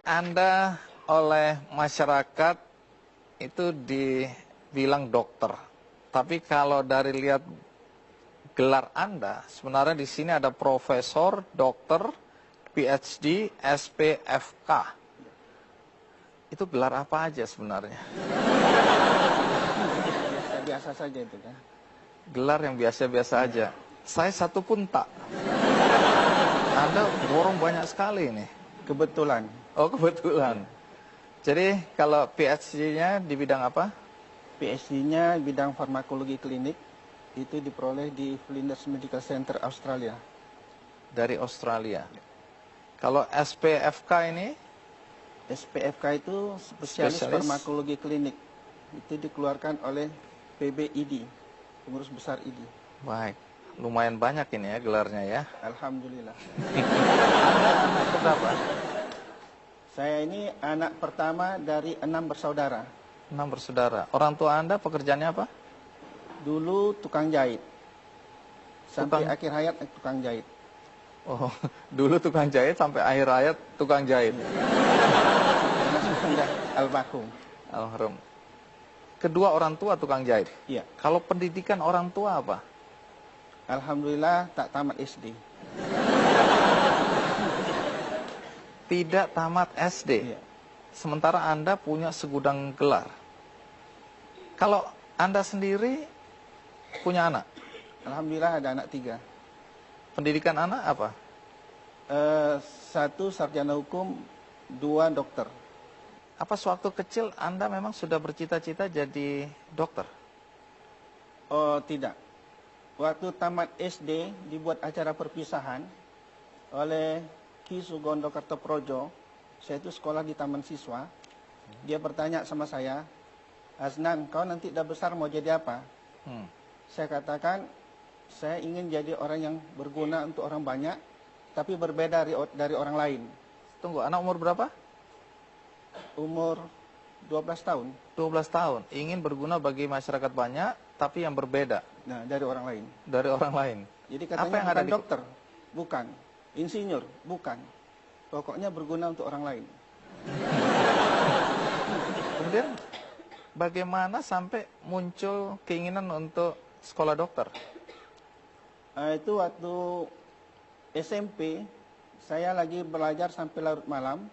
Anda oleh masyarakat itu dibilang dokter. Tapi kalau dari lihat gelar Anda, sebenarnya di sini ada profesor, dokter, PhD, SPFK. Itu gelar apa aja sebenarnya? Biasa saja itu kan. Gelar yang biasa-biasa aja. Saya satu pun tak. Anda borong banyak sekali nih. Kebetulan. Oh, kebetulan. Jadi kalau PhD-nya di bidang apa? PhD-nya bidang farmakologi klinik, itu diperoleh di Flinders Medical Center Australia. Dari Australia. Kalau SPFK ini? SPFK itu spesialis farmakologi klinik. Itu dikeluarkan oleh PBID, pengurus besar ID. Baik, lumayan banyak ini ya gelarnya ya. Alhamdulillah. Anda anak berapa? Saya ini anak pertama dari 6 bersaudara. 6 bersaudara. Orang tua Anda pekerjaannya apa? Dulu tukang jahit. Sampai Tukang- akhir hayat tukang jahit. Oh, dulu tukang jahit sampai akhir hayat tukang jahit. Karena sudah almarhum. Almarhum. Kedua orang tua tukang jahit. Iya. Kalau pendidikan orang tua apa? Alhamdulillah tak tamat SD. Tidak tamat SD. Iya. Sementara Anda punya segudang gelar. Kalau Anda sendiri punya anak, Alhamdulillah ada anak 3. pendidikan anak apa? 1 sarjana hukum, 2 dokter. Apa sewaktu kecil Anda memang sudah bercita-cita jadi dokter? Oh tidak. Waktu tamat SD dibuat acara perpisahan oleh Ki Sugondo Kartoprojo. Saya itu sekolah di Taman Siswa. Dia bertanya sama saya, Aznan, kau nanti udah besar mau jadi apa? Saya katakan, saya ingin jadi orang yang berguna untuk orang banyak, tapi berbeda dari orang lain. Tunggu, anak umur berapa? Umur 12 tahun. 12 tahun. Ingin berguna bagi masyarakat banyak, tapi yang berbeda Nah, dari orang lain. dari orang lain. Jadi Apa katanya yang ada bukan di- dokter, bukan. Insinyur, bukan. Pokoknya berguna untuk orang lain. Kemudian bagaimana sampai muncul keinginan untuk sekolah dokter? Itu waktu SMP, saya lagi belajar sampai larut malam,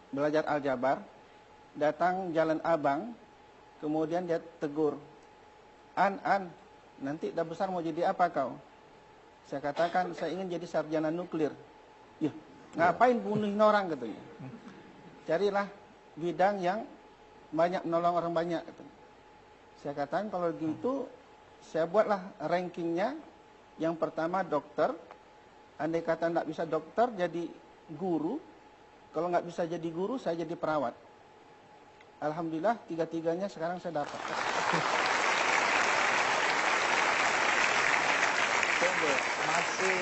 belajar aljabar, datang Jalan Abang, kemudian dia tegur, An, nanti udah besar mau jadi apa kau? Saya katakan, saya ingin jadi sarjana nuklir. Ya, ngapain bunuhin orang katanya. Carilah bidang yang banyak menolong orang banyak katanya. Saya katakan kalau gitu, saya buatlah rankingnya. Yang pertama dokter, andai kata tidak bisa dokter jadi guru, kalau nggak bisa jadi guru saya jadi perawat. Alhamdulillah 3-3-nya sekarang saya dapat. Tunggu, masih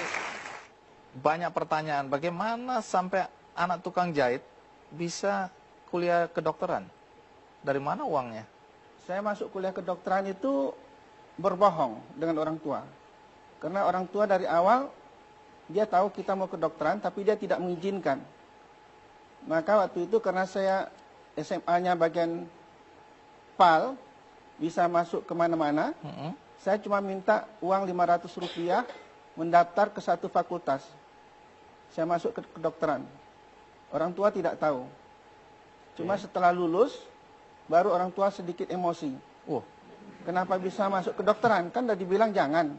banyak pertanyaan. Bagaimana sampai anak tukang jahit bisa kuliah kedokteran? Dari mana uangnya? Saya masuk kuliah kedokteran itu berbohong dengan orang tua. Karena orang tua dari awal dia tahu kita mau kedokteran tapi dia tidak mengizinkan. Maka waktu itu karena saya SMA-nya bagian PAL, bisa masuk kemana-mana, saya cuma minta uang Rp500 mendaftar ke satu fakultas. Saya masuk ke kedokteran. Orang tua tidak tahu. Cuma setelah lulus, baru orang tua sedikit emosi. Kenapa bisa masuk kedokteran? Kan udah dibilang jangan.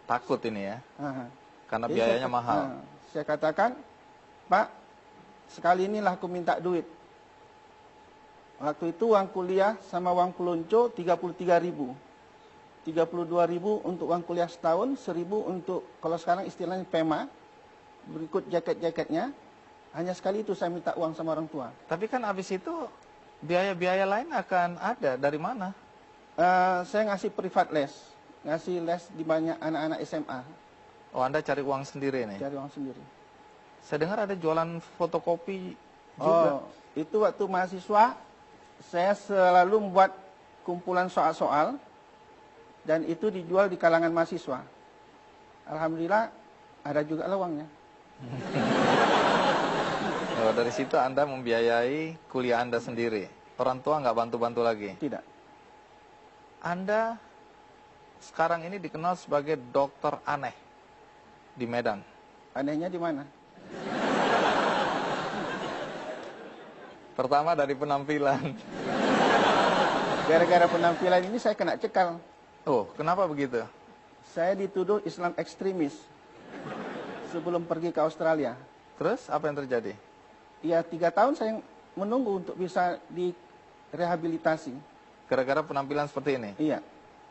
Takut ini ya, Aha. karena Jadi biayanya mahal. Saya katakan, Pak, sekali inilah aku minta duit. Waktu itu uang kuliah sama uang pelunco 33.000. 32.000 untuk uang kuliah setahun, 1.000 untuk, kalau sekarang istilahnya PEMA, berikut jaket-jaketnya. Hanya sekali itu saya minta uang sama orang tua. Tapi kan abis itu biaya-biaya lain akan ada. Dari mana? Saya ngasih privat les. Ngasih les di banyak anak-anak SMA. Oh, Anda cari uang sendiri nih? Cari uang sendiri. Saya dengar ada jualan fotokopi juga. Oh, itu waktu mahasiswa, saya selalu membuat kumpulan soal-soal, dan itu dijual di kalangan mahasiswa. Alhamdulillah, ada juga uangnya. Oh, dari situ Anda membiayai kuliah Anda sendiri. Orang tua nggak bantu-bantu lagi. Tidak. Anda sekarang ini dikenal sebagai dokter aneh di Medan. Anehnya di mana? Pertama dari penampilan. Gara-gara penampilan ini saya kena cekal. Oh, kenapa begitu? Saya dituduh Islam ekstremis sebelum pergi ke Australia. Terus apa yang terjadi? Ya 3 tahun saya menunggu untuk bisa direhabilitasi. Gara-gara penampilan seperti ini? Iya.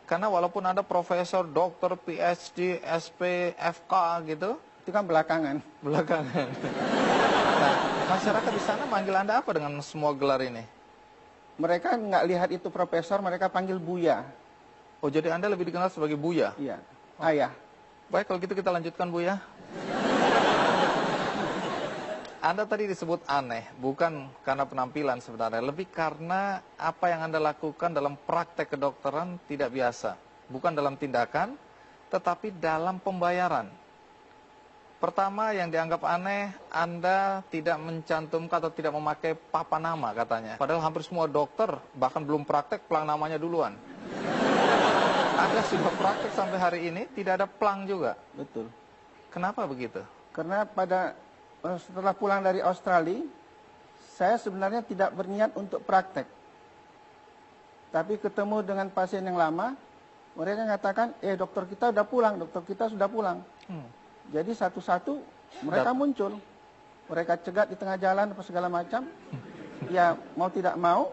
Karena walaupun Anda profesor, dokter, PhD, SP, FK gitu, Itu kan belakangan. belakangan. Nah, masyarakat di sana manggil Anda apa dengan semua gelar ini? Mereka nggak lihat itu profesor, mereka panggil Buya. Oh, jadi Anda lebih dikenal sebagai Buya? Iya. Ayah. Baik, kalau gitu kita lanjutkan, Buya. Anda tadi disebut aneh, bukan karena penampilan sebenarnya, lebih karena apa yang Anda lakukan dalam praktek kedokteran tidak biasa. Bukan dalam tindakan, tetapi dalam pembayaran. Pertama yang dianggap aneh, Anda tidak mencantumkan atau tidak memakai papan nama katanya. Padahal hampir semua dokter, bahkan belum praktek, plang namanya duluan. Anda sudah praktek sampai hari ini, tidak ada plang juga. Betul. Kenapa begitu? Karena setelah pulang dari Australia, saya sebenarnya tidak berniat untuk praktek. Tapi ketemu dengan pasien yang lama, mereka mengatakan, dokter kita sudah pulang, dokter kita sudah pulang. Jadi satu-satu mereka muncul. Mereka cegat di tengah jalan apa segala macam. Ya mau tidak mau,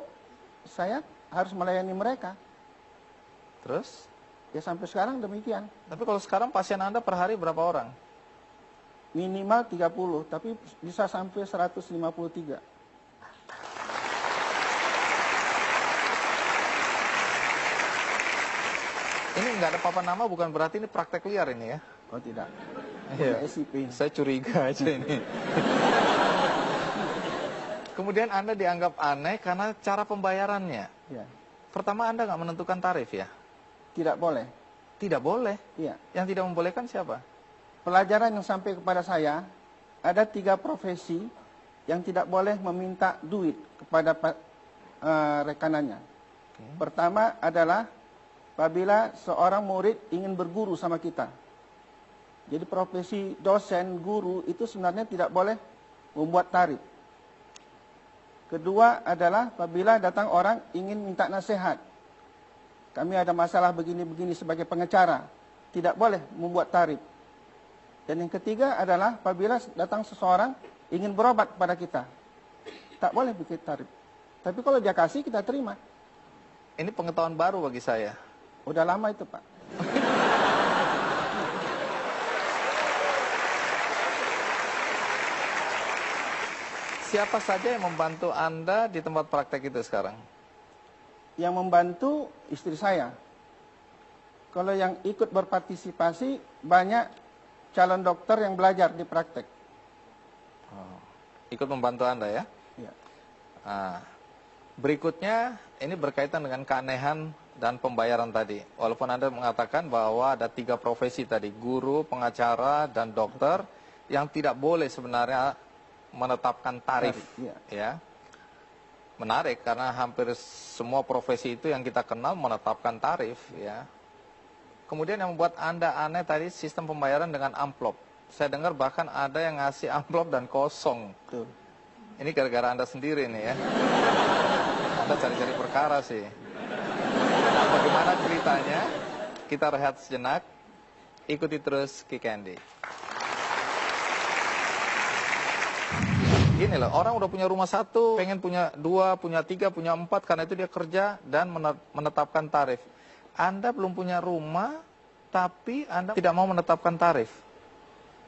saya harus melayani mereka. Terus? Ya sampai sekarang demikian. Tapi kalau sekarang pasien Anda per hari berapa orang? Minimal 30, tapi bisa sampai 153. Ini nggak ada papan nama bukan berarti ini praktek liar ini ya? Oh tidak. Iya. SIP. Saya curiga aja ini. Kemudian Anda dianggap aneh karena cara pembayarannya. Ya. Pertama Anda nggak menentukan tarif ya? Tidak boleh. Tidak boleh. Iya. Yang tidak membolehkan siapa? Pelajaran yang sampai kepada saya, ada 3 profesi yang tidak boleh meminta duit kepada rekanannya. Pertama adalah apabila seorang murid ingin berguru sama kita. Jadi profesi dosen, guru itu sebenarnya tidak boleh membuat tarif. Kedua adalah apabila datang orang ingin minta nasihat. Kami ada masalah begini-begini sebagai pengacara, tidak boleh membuat tarif. Dan yang ketiga adalah apabila datang seseorang ingin berobat kepada kita, tak boleh bikin tarif. Tapi kalau dia kasih, kita terima. Ini pengetahuan baru bagi saya. Udah lama itu, Pak. Siapa saja yang membantu Anda di tempat praktek itu sekarang? Yang membantu istri saya. Kalau yang ikut berpartisipasi, banyak calon dokter yang belajar di praktek. Oh, ikut membantu Anda ya? Ya. Nah, berikutnya ini berkaitan dengan keanehan dan pembayaran tadi. Walaupun Anda mengatakan bahwa ada 3 profesi tadi, guru, pengacara, dan dokter, yang tidak boleh sebenarnya menetapkan tarif. Ya. Menarik karena hampir semua profesi itu yang kita kenal menetapkan tarif. Ya. Kemudian yang membuat Anda aneh tadi sistem pembayaran dengan amplop. Saya dengar bahkan ada yang ngasih amplop dan kosong. Betul. Ini gara-gara Anda sendiri nih ya. Anda cari-cari perkara sih. Nah, bagaimana ceritanya? Kita rehat sejenak. Ikuti terus Ki Candy. Gini loh, orang udah punya rumah 1, pengen punya 2, punya 3, punya 4, karena itu dia kerja dan menetapkan tarif. Anda belum punya rumah, tapi Anda tidak mau menetapkan tarif.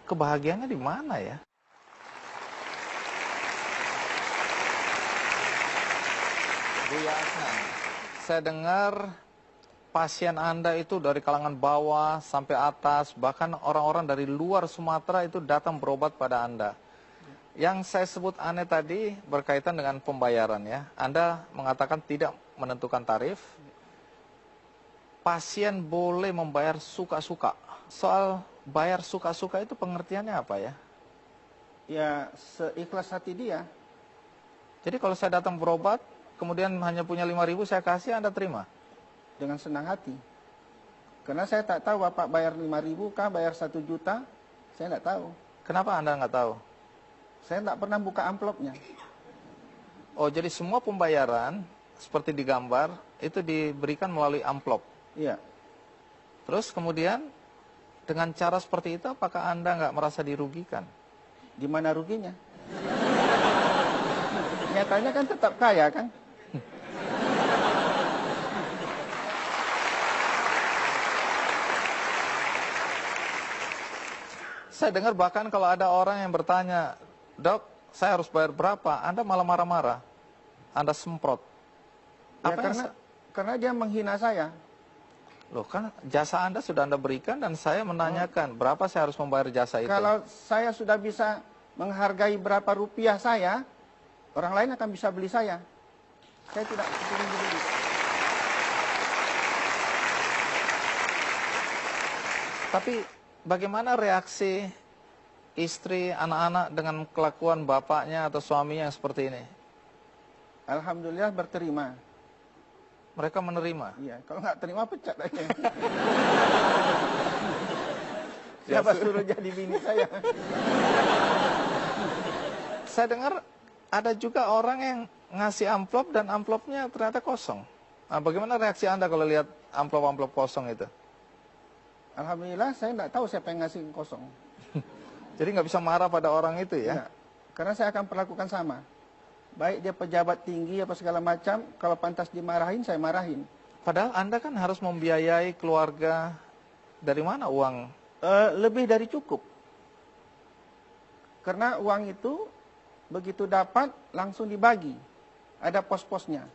Kebahagiaannya di mana ya? Bu Yasna, saya dengar pasien Anda itu dari kalangan bawah sampai atas, bahkan orang-orang dari luar Sumatera itu datang berobat pada Anda. Yang saya sebut aneh tadi berkaitan dengan pembayaran ya. Anda mengatakan tidak menentukan tarif. Pasien boleh membayar suka-suka. Soal bayar suka-suka itu pengertiannya apa ya? Ya seikhlas hati dia. Jadi kalau saya datang berobat, kemudian hanya punya 5.000 saya kasih, Anda terima? Dengan senang hati. Karena saya tak tahu Bapak bayar 5.000 kah, bayar 1 juta, saya tidak tahu. Kenapa Anda nggak tahu? Saya tidak pernah buka amplopnya. Oh, jadi semua pembayaran seperti digambar itu diberikan melalui amplop. Iya. Terus kemudian dengan cara seperti itu apakah Anda nggak merasa dirugikan? Di mana ruginya? Nyatanya kan tetap kaya kan? Saya dengar bahkan kalau ada orang yang bertanya, "Dok, saya harus bayar berapa?" Anda malah marah-marah. Anda semprot. Ya, Apa yang karena dia menghina saya. Loh, kan jasa Anda sudah Anda berikan dan saya menanyakan berapa saya harus membayar jasa itu. Kalau saya sudah bisa menghargai berapa rupiah saya, orang lain akan bisa beli saya. Saya tidak ingin dibeli. Tapi bagaimana reaksi istri, anak-anak dengan kelakuan bapaknya atau suaminya yang seperti ini? Alhamdulillah berterima. Mereka menerima. Iya, kalau nggak terima pecat aja. Ya, Siapa suruh jadi bini saya? Saya dengar ada juga orang yang ngasih amplop dan amplopnya ternyata kosong. Nah, bagaimana reaksi Anda kalau lihat amplop-amplop kosong itu? Alhamdulillah saya nggak tahu siapa yang ngasih kosong. Jadi nggak bisa marah pada orang itu ya? Ya, karena saya akan perlakukan sama. Baik dia pejabat tinggi apa segala macam, kalau pantas dimarahin, saya marahin. Padahal Anda kan harus membiayai keluarga. Dari mana uang? Lebih dari cukup. Karena uang itu begitu dapat langsung dibagi. Ada pos-posnya.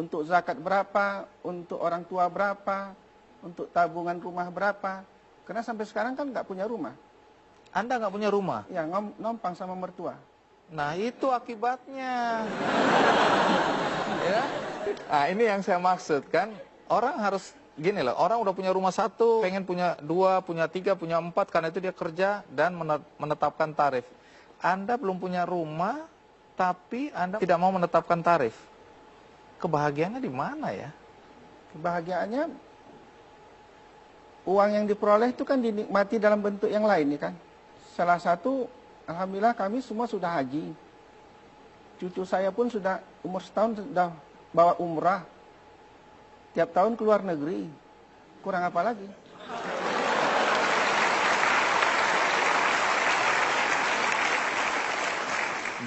Untuk zakat berapa, untuk orang tua berapa, untuk tabungan rumah berapa. Karena sampai sekarang kan nggak punya rumah. Anda nggak punya rumah? Ya, nompang sama mertua. Nah, itu akibatnya. Ya. Nah, ini yang saya maksud kan. Orang harus gini loh, orang udah punya rumah satu, pengen punya 2, punya 3, punya 4, karena itu dia kerja dan menetapkan tarif. Anda belum punya rumah, tapi Anda tidak mau menetapkan tarif. Kebahagiaannya di mana ya? Kebahagiaannya, uang yang diperoleh itu kan dinikmati dalam bentuk yang lain, ya kan? Salah satu, alhamdulillah kami semua sudah haji. Cucu saya pun sudah umur setahun sudah bawa umrah. Tiap tahun keluar negeri. Kurang apa lagi?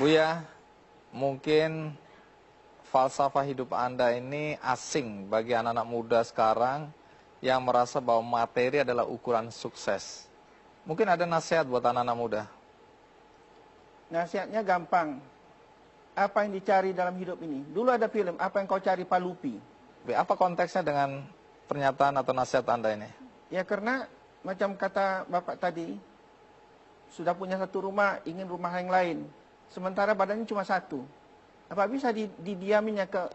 Buya, mungkin falsafah hidup Anda ini asing bagi anak-anak muda sekarang yang merasa bahwa materi adalah ukuran sukses. Mungkin ada nasihat buat anak-anak muda. Nasihatnya gampang. Apa yang dicari dalam hidup ini? Dulu ada film, Apa Yang Kau Cari Pak Lupi. Apa konteksnya dengan pernyataan atau nasihat Anda ini? Ya karena macam kata Bapak tadi, sudah punya satu rumah, ingin rumah yang lain. Sementara badannya cuma satu. Apa bisa didiaminya ke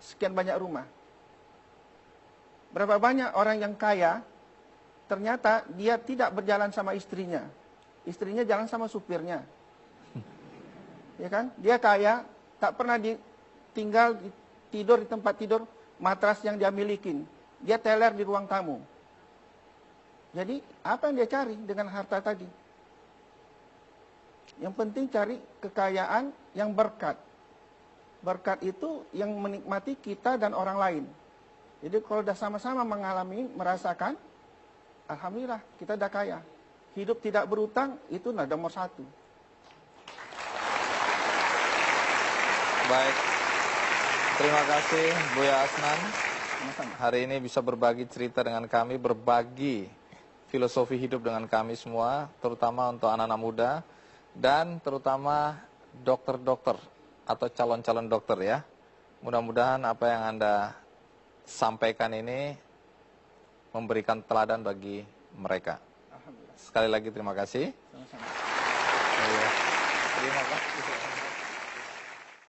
sekian banyak rumah? Berapa banyak orang yang kaya, ternyata dia tidak berjalan sama istrinya. Istrinya jalan sama supirnya. Ya kan? Dia kaya, tak pernah tinggal tidur di tempat tidur matras yang dia milikin. Dia teler di ruang tamu. Jadi, apa yang dia cari dengan harta tadi? Yang penting cari kekayaan yang berkat. Berkat itu yang menikmati kita dan orang lain. Jadi kalau sudah sama-sama mengalami, merasakan, alhamdulillah kita sudah kaya. Hidup tidak berutang, itu nomor 1. Baik, terima kasih Buya Asnan. Sama-sama. Hari ini bisa berbagi cerita dengan kami, berbagi filosofi hidup dengan kami semua, terutama untuk anak-anak muda, dan terutama dokter-dokter atau calon-calon dokter ya. Mudah-mudahan apa yang Anda sampaikan ini memberikan teladan bagi mereka. Alhamdulillah. Sekali lagi terima kasih. Sama-sama. Iya. Terima kasih.